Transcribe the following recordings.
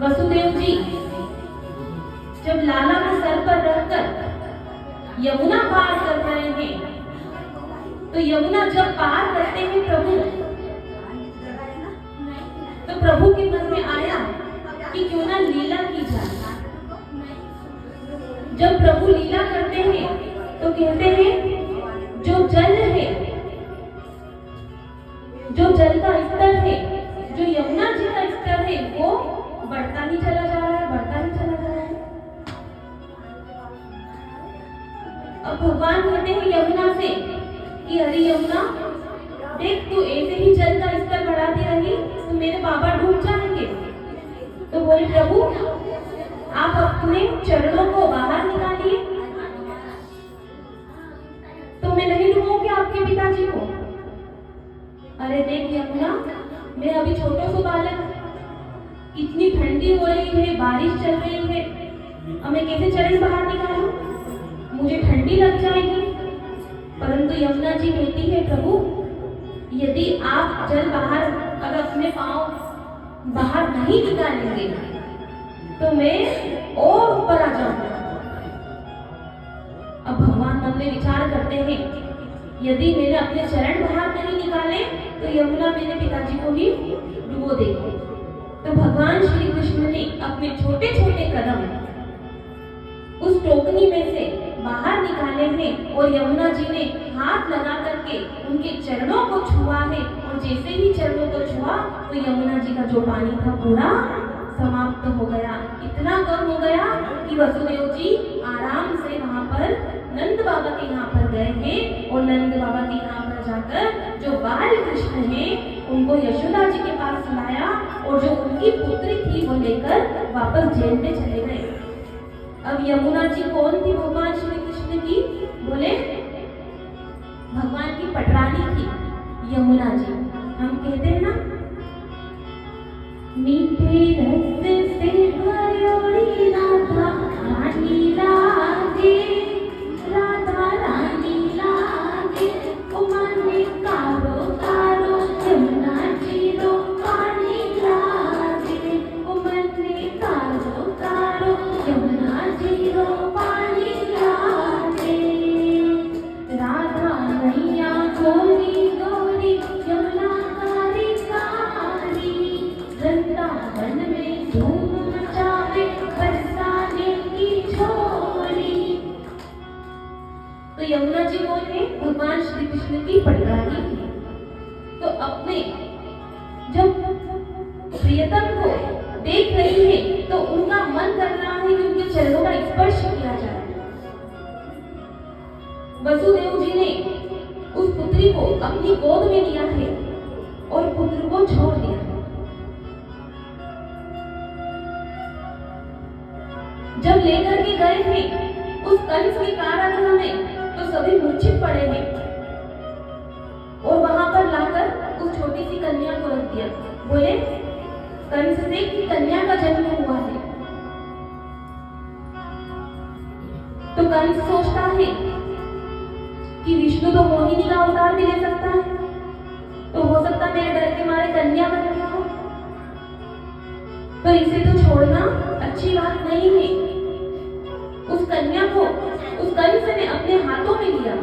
वसुदेव जी जब लाला के सर पर रखकर यमुना पार कर रहे हैं, तो यमुना जब पार करते हैं प्रभु, तो प्रभु के मन में आया कि क्यों ना लीला की जाए। जब प्रभु लीला करते हैं तो कहते हैं जो जल है, जो जल का स्तर है, जो यमुना जी का स्तर है, वो बढ़ता ही चला जा रहा है, बढ़ता ही चला जा रहा है। अब भगवान कहते हैं यमुना से कि अरे यमुना देख, तू ऐसे ही जल का स्तर बढ़ाती रही तो मेरे बाबा डूब जाएंगे। तो बोले प्रभु आप अपने चरणों को बाहर निकालिए, तो मैं नहीं डूबूंगी आपके पिताजी को। अरे देख यमुना, मैं अभी छोटा सा बालक, इतनी ठंडी हो रही है, बारिश चल रही है, अब मैं कैसे चरण बाहर निकालूं, मुझे ठंडी लग जाएगी। परंतु यमुना जी कहती है प्रभु यदि आप जल बाहर अगर अपने पांव बाहर नहीं निकालेंगे तो मैं और ऊपर आ जाऊंगा। अब भगवान मन में विचार करते हैं यदि मैंने अपने चरण बाहर नहीं निकाले तो यमुना मेरे पिताजी को ही डुबो देगी। तो भगवान श्री कृष्ण ने अपने छोटे छोटे कदम उस टोकनी में से बाहर निकाले हैं और यमुना जी ने हाथ लगा करके उनके चरणों को छुआ है, और जैसे ही चरणों को छुआ तो यमुना जी का जो पानी था पूरा समाप्त हो गया। इतना गर्म हो गया कि वसुदेव जी आराम से वहां पर नंद बाबा के यहाँ पर गए हैं, और नंद बाबा के यहाँ पर जाकर जो बाल कृष्ण हैं उनको यशोदा जी के पास लाया, और जो उनकी पुत्री थी वो लेकर वापस जेल में चले गए। अब यमुना जी कौन थी भगवान श्री कृष्ण की? बोले भगवान की पटरानी थी यमुना जी। हम कहते हैं ना मीठे रस से भरी राधा रानी लागे, राधा रानी लागे, उमाने कारो कारो यमुना जी रो पानी लागे, उमाने कारो कारो यमुना जी रो पानी लागे, राधा नैया गोरी गोरी यमुना कारी कारी, वृंदावन में धूम मचावे बरसाने की छोरी। तो यमुना जी कौन है? भगवान श्री कृष्ण की पटरानी थी। तो अपने जब प्रियतम को देख रही है तो उनका मन कर रहा है कि उनके चरणों का स्पर्श किया जाए। वसुदेव जी ने उस पुत्री को अपनी गोद में लिया है और पुत्र को छोड़ दिया। जब लेकर के गए हैं उस कंस के कारागृह में तो सभी मूर्छित पड़े हैं, और वहां पर लाकर उस छोटी सी कन्या को रख दिया। बोले कंस से कि कन्या का जन्म हुआ है। तो कंस सोचता है कि विष्णु तो मोहिनी का अवतार भी ले सकता है, तो हो सकता है मेरे डर के मारे कन्या बन गया हो, तो इसे तो छोड़ना अच्छी बात नहीं है। उस कन्या को उस कंस ने अपने हाथों में लिया,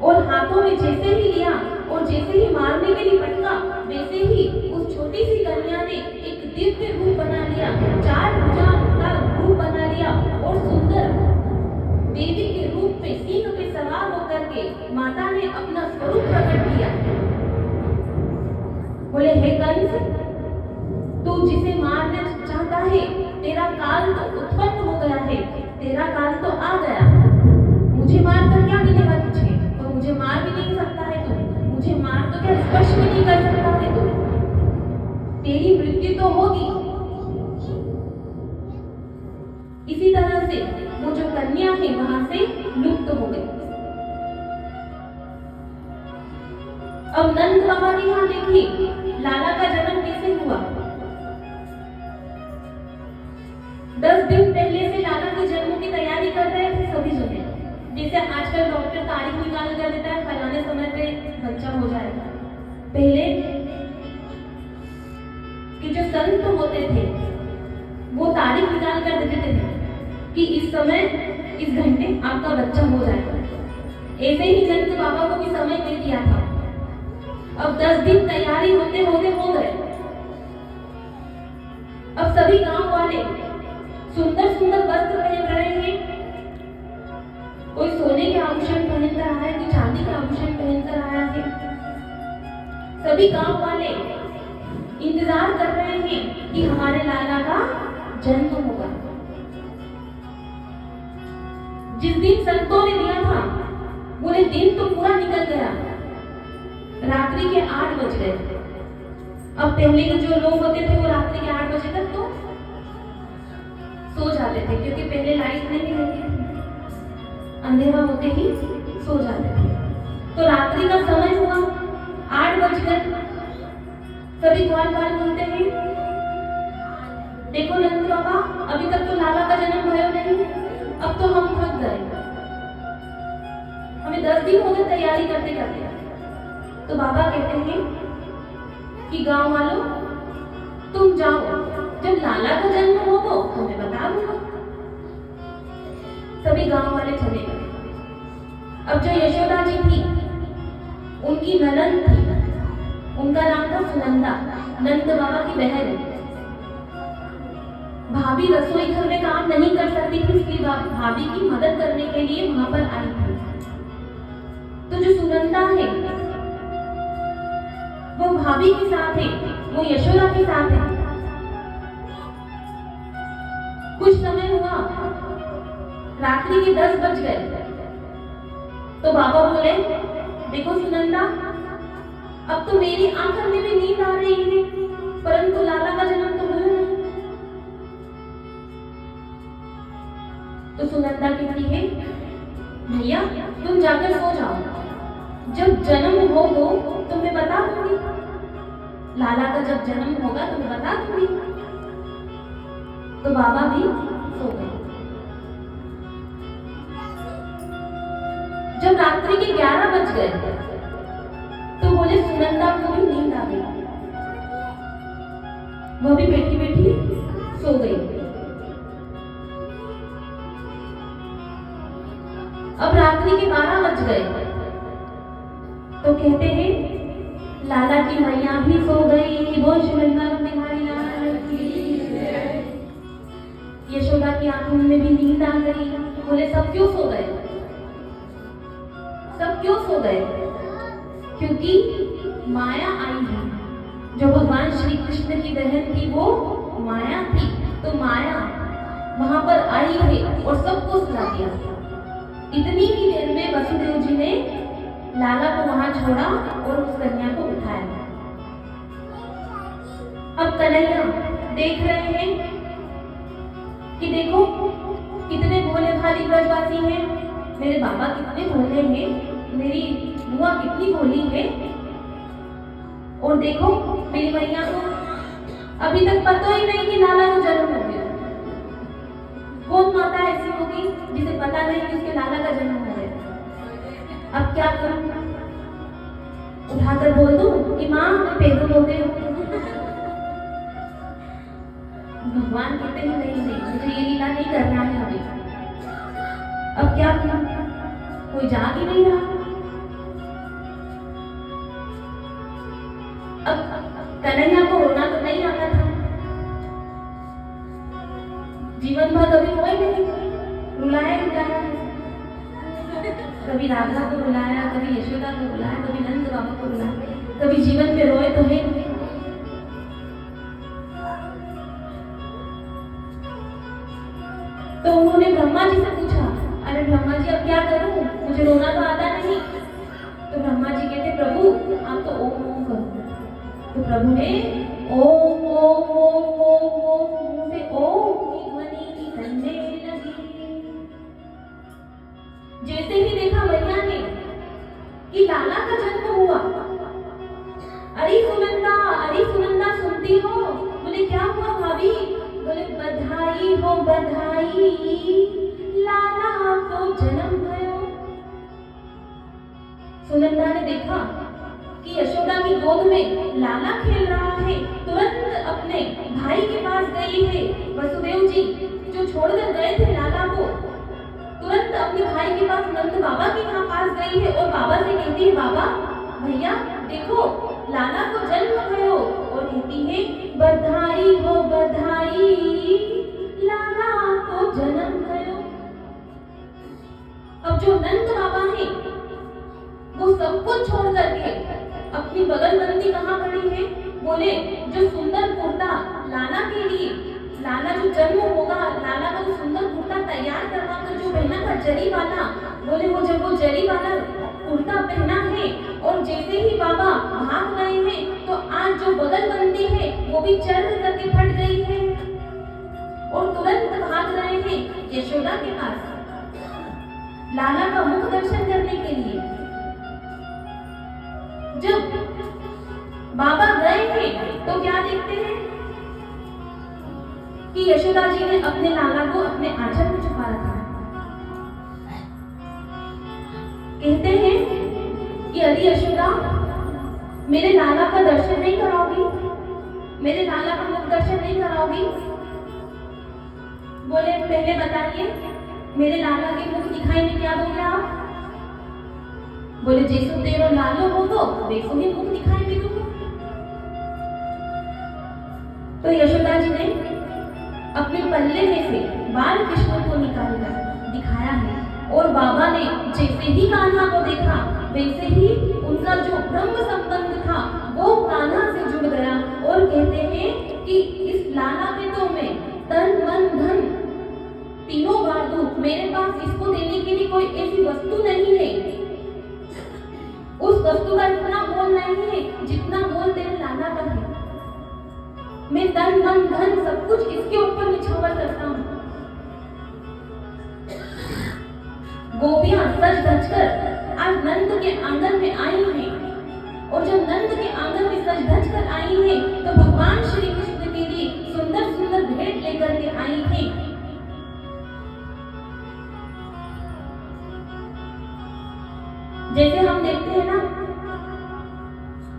और हाथों में जैसे ही लिया और जैसे ही मारने के लिए पटका, वैसे ही उस छोटी सी कन्या ने एक दिव्य रूप बना लिया, 4 भुजा का रूप बना लिया, और सुंदर देवी के रूप में सिंह पे सवार होकर के माता ने अपना स्वरूप प्रकट किया। बोले हे कंस, तू जिसे मारना चाहता है तेरा काल तो उत्पन्न हो गया है, तेरा काल तो आ गया। मुझे मार कर क्या मिलेगा तुझे? तो मुझे मार भी नहीं सकता है तू, मुझे मार तो क्या स्पर्श भी नहीं कर सकता है तू, तेरी मृत्यु तो होगी। इसी तरह से वो जो कन्या है वहां से लुप्त हो गई। अब नंद बाबा के यहाँ देखिए लाला का जन्म कैसे हुआ। 10 दिन पहले से लाला के जन्म की तैयारी कर रहे थे सभी जने। जैसे आजकल डॉक्टर तारीख निकाल कर देता है फलाने समय पे बच्चा हो जाएगा, पहले कि जो संत होते थे वो तारीख निकाल कर देते थे कि इस समय इस घंटे आपका बच्चा हो जाएगा। ऐसे ही नंद बाबा को भी समय दे दिया था। अब 10 दिन तैयारी होते होते हो गए। अब सभी गांव वाले सुंदर सुंदर वस्त्र पहन रहे हैं। कोई सोने के आभूषण पहनकर आया है, कोई चांदी के आभूषण पहनकर आया है। सभी गांव वाले इंतजार कर रहे हैं कि हमारे लाला का जन्म होगा। जिस दिन संतों ने दिया था पूरे दिन तो पूरा निकल गया, रात्रि के 8 बज गए। अब पहले के जो लोग होते थे वो रात्रि के 8 बजे तक तो सो जाते थे, क्योंकि पहले लाइट नहीं रहती थी, अंधेरा होते ही सो जाते थे। तो रात्रि का समय हुआ, 8 बज गए। सभी ग्वाल बाल बोलते हैं, देखो नंद बाबा, अभी तक तो लाला का जन्म भयो नहीं, अब तो हम थक गए, हमें 10 दिन हो गए तैयारी करते करते। तो बाबा कहते हैं कि गांव वालों तुम जाओ, जब लाला का जन्म हो तो तुम्हें बता दूंगा। सभी गांव वाले चले गए। अब जो यशोदा जी थी उनकी ननद थी, उनका नाम था सुनंदा, नंद बाबा की बहन। भाभी रसोई घर में काम नहीं कर सकती थी, इसलिए भाभी की मदद करने के लिए वहां पर आई थी। तो जो सुनंदा है वो भाभी के साथ है, वो यशोदा के साथ है। कुछ समय हुआ, रात्रि के 10 बज गए। तो बाबा बोले, देखो सुनंदा, अब तो मेरी आंखों में भी नींद आ रही है, परंतु लाला का जन्म तो हुआ नहीं। तो सुनंदा कहती है, भैया तुम जाकर सो जाओ, जब जन्म होगा तो मैं बता दूंगी, लाला का जब जन्म होगा तो मैं बता दूंगी। तो बाबा भी सो गए। जब रात्रि के 11 बज गए तो बोले सुनंदा को भी नींद आ गई, वो भी बैठी बैठी सो गई। अब रात्रि के 12 बज गए तो कहते हैं, लाला की मैया भी सो गई, वो सुनंदा बिहारी लाल की। यशोदा की आंखों में भी नींद आ गई। बोले सब क्यों सो गए, सब क्यों सो गए? क्योंकि माया आई है। जो भगवान श्री कृष्ण की बहन थी वो माया थी, तो माया वहां पर आई है और सबको सुला दिया। इतनी ही देर में वसुदेव जी ने लाला को वहां छोड़ा और उस कन्या को उठाया। अब कन्हैया देख रहे हैं कि देखो कितने भोले भाली ब्रजवासी हैं, मेरे बाबा कितने भोले हैं, मेरी बुआ कितनी भोली है, और देखो मेरी मैया को अभी तक पता ही नहीं कि लाला का जन्म हो गया। कौन माता ऐसी होगी जिसे पता नहीं कि उसके लाला का जन्म हो गया? अब क्या करूं? उठाकर बोल दूं कि माँ मैं पैदल हो गई हूं। भगवान कहते हैं नहीं नहीं, मुझे ये लीला नहीं करना है अभी। अब क्या करूं? कोई जाग ही नहीं रहा। अब कन्हैया को रोना तो नहीं आता था, जीवन भर कभी रोए नहीं, रुलाया रुलाया, कभी राधा को रुलाया, कभी यशोदा को रुलाया, कभी नंद बाबा को रुलाया, कभी जीवन में रोए तो है नहीं। तो उन्होंने ब्रह्मा जी से पूछा, अरे ब्रह्मा जी अब क्या करूं, मुझे रोना तो आता नहीं। तो ब्रह्मा जी कहते, प्रभु आप तो ओम ओम करो। तो प्रभु ने ओम ओम ओम ओम ओम से ओम की ध्वनि करने लगी। जैसे ही देखा मैया ने कि लाला का जन्म हुआ, अरे सुनंदा सुनती हो? बोले क्या हुआ भाभी? बोले बधाई हो बधाई, लाला को जन्म भयो। सुनंदा ने देखा कि यशोदा की गोद में लाला खेल रहा है, तुरंत अपने भाई के पास गई है, वसुदेव जी जो छोड़कर गए थे लाला को, तुरंत अपने भाई के पास नंद बाबा के यहाँ पास गई है और बाबा से कहती है, बाबा भैया देखो लाला को जन्म भयो, और कहती है बधाई हो बधाई लाला को जन्म भयो। अब जो नंद बाबा है वो सब कुछ छोड़ करके अपनी बगलबंदी कहाँ खड़ी है, बोले जो सुंदर कुर्ता लाला के लिए, लाला जो जन्म होगा, लाला का जो सुंदर कुर्ता तैयार करवा कर जो पहना था जरी वाला, बोले वो जब वो जरी वाला कुर्ता पहना है और जैसे ही बाबा भाग रहे हैं तो आज जो बगलबंदी है वो भी चल करके फट गई है और तुरंत भाग रहे हैं यशोदा के पास लाला का मुख दर्शन करने के लिए। जब बाबा गए हैं तो क्या देखते हैं कि यशोदा जी ने अपने लाला को अपने आंचल में छुपा रखा है। कहते हैं कि अरे यशोदा मेरे लाला का दर्शन नहीं कराओगी, मेरे लाला का मुख दर्शन नहीं कराओगी? बोले पहले बताइए मेरे लाला के मुख दिखाई में क्या दोगे आप? बोले जैसो तेरो लालो हो तो वैसो ही मुख दिखाई में दूंगा। तो यशोदा जी ने अपने पल्ले में से बाल कृष्ण को निकालकर दिखाया है और बाबा ने जैसे ही कान्हा को देखा वैसे ही उनका जो ब्रह्म संबंध था वो कान्हा से जुड़ गया और कहते हैं कि इस लाला पे तो मैं तन मन धन तीनों बार दूं, मेरे पास इसको देने के लिए कोई ऐसी वस्तु नहीं है, उस वस्तु का इतना मोल नहीं है जितना मोल तेरे लाला का है। मैं तन मन धन सब कुछ इसके ऊपर निछावर करता हूँ। गोपियां सज धज कर आज नंद के आंगन में आई हैं और जब नंद के आंगन में सज धज कर आई हैं तो भगवान श्री कृष्ण के लिए सुंदर सुंदर भेंट लेकर के आई हैं। जैसे हम देखते हैं ना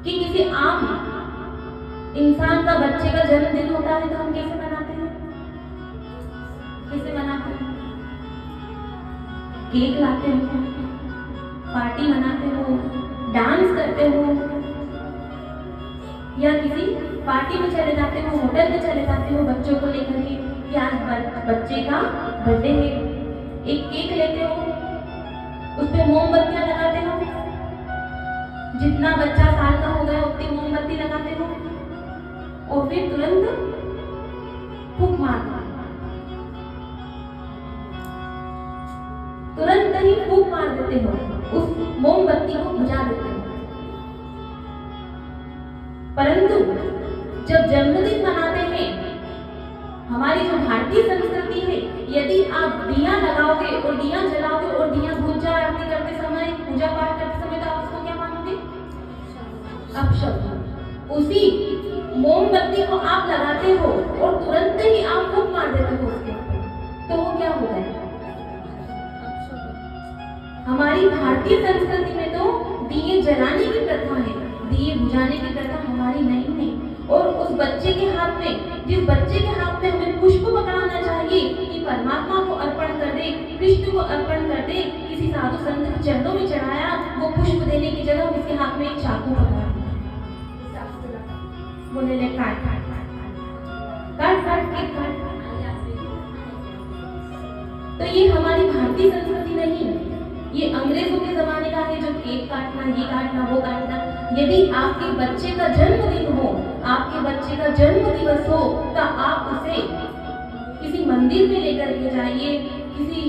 कि किसी आम इंसान का बच्चे का जन्मदिन होता है तो हम कैसे मनाते हैं? कैसे मनाते हैं? केक लाते हो, पार्टी मनाते हो, डांस करते हो, या किसी पार्टी में चले जाते हो, होटल में चले जाते हो बच्चों को लेकर के कि आज बच्चे का बर्थडे है, एक केक लेते हो, उस पे मोमबत्तियां लगाते हो, जितना बच्चा साल का हो गया उतनी मोमबत्ती लगाते हो और फिर तुरंत फूंक मारते हो, तुरंत ही फूंक मार देते हो, उस मोमबत्ती को बुझा देते हो। परंतु जब जन्मदिन मनाते हैं, हमारी जो भारतीय संस्कृति है, यदि आप दिया लगाओगे और दिया जलाओगे और दिया पूजा आरती करते समय, पूजा पाठ करते समय, तो आप उसको क्या मानोगे? अपशब्द। उसी मोमबत्ती को आप लगाते हो और तुरंत ही आप फूंक मार देते हो उसके ऊपर, तो वो क्या होता है? हमारी भारतीय संस्कृति में तो दिए जलाने की प्रथा है, दिए बुझाने की प्रथा हमारी नहीं है। और उस बच्चे के हाथ में, जिस बच्चे के हाथ में हमें पुष्प पकड़ाना चाहिए कि परमात्मा को अर्पण कर दे, कृष्ण को अर्पण कर दे, किसी साधु संत के चरणों में चढ़ाया, वो पुष्प देने की जगह उसके हाथ में एक चाकू पकड़ा, बोले ले काट काट काट काट के काट। तो ये हमारी भारतीय संस्कृति नहीं है, ये अंग्रेजों के जमाने का है, जो केक काटना, ये काटना, वो काटना। यदि आपके बच्चे का जन्मदिन हो, आपके बच्चे का जन्म दिवस हो, तो आप उसे किसी मंदिर में लेकर के जाइए, किसी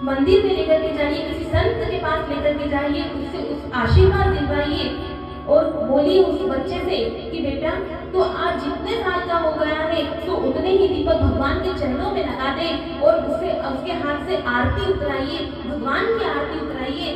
मंदिर में लेकर के जाइए, किसी संत के पास लेकर के जाइए, उससे उस आशीर्वाद दिलवाइए और बोलिए उस बच्चे से कि बेटा तो आज जितने साल का हो गया है तो उतने ही दीपक भगवान के चरणों में लगा दे और उसके हाथ से आरती उतराइए, भगवान की आरती उतराइए।